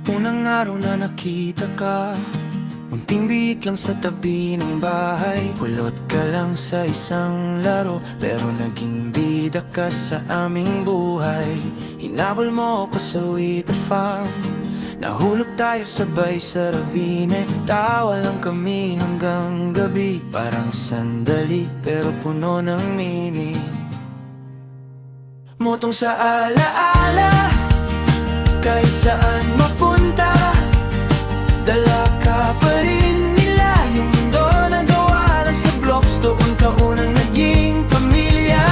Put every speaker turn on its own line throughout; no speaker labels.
Unang araw na nakita ka, munting biik lang sa tabi ng bahay. Pulot ka lang sa isang laro, pero naging bida ka sa aming buhay. Hinabol mo ko sa Wheater Farm, nahulog tayo sabay sa ravine. Tawa lang kami hanggang gabi, parang sandali pero puno ng meaning. Motong sa alaala, kahit saan mapunta, dala ka pa rin nila. Yung mundo na gawa lang sa blocks, doon ka unang naging pamilya.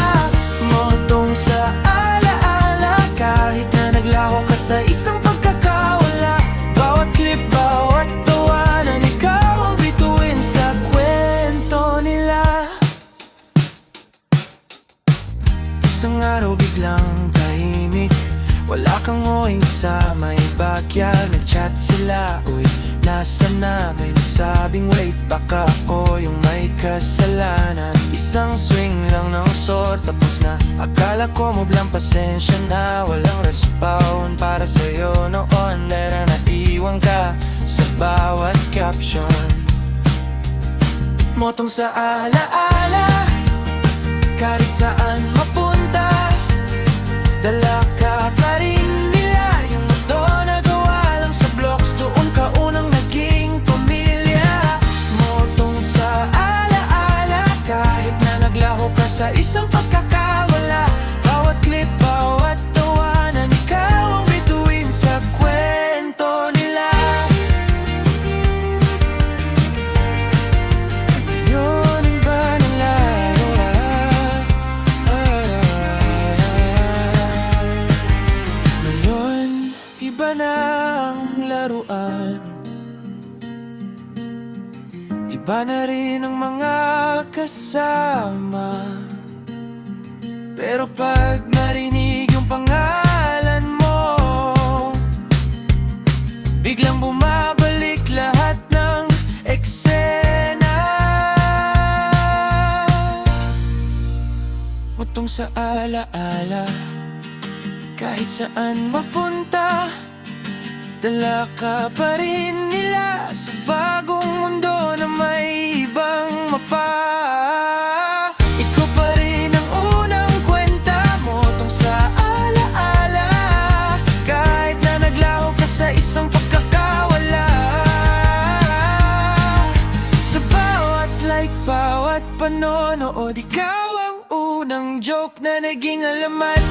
Motong sa alaala, kahit na naglaho ka sa isang pagkakawala. Bawat clip, bawat tawanan, ikaw ang bituin sa kwento nila. Isang araw biglang tahimik, wala kang uwing sa may backyard. Nag-chat sila, uy, nasaan na? May nagsabing wait, baka ako yung may kasalanan. Isang swing lang ng sword, tapos na. Akala ko mo blang pasensya na, walang respawn para sa'yo noon. Dahil naiwan ka sa bawat caption. Motong sa alaala, kahit saan mapunta, dala ka pa rin nila. Yung mundo na gawa lang sa blocks, doon ka unang naging pamilya. Motong sa alaala, kahit na naglaho ka sa isang pagkakawala. Bawat clip, bawat tawanan, ikaw ang bituin sa kwento nila. Yun ang ba nila? Ngayon, iba na ang laruan, iba na rin ang mga kasama. Pero pag narinig yung pangalan mo, biglang bumabalik lahat ng eksena. Motong sa alaala, kahit saan mapunta, dala ka pa rin nila sa bagong mundo na may ibang mapa. Ikaw pa rin ang unang kwenta, motong sa alaala, kahit na naglaho ka sa isang pagkakawala. Sa bawat like, bawat panonood, ikaw ang unang joke na naging alamat.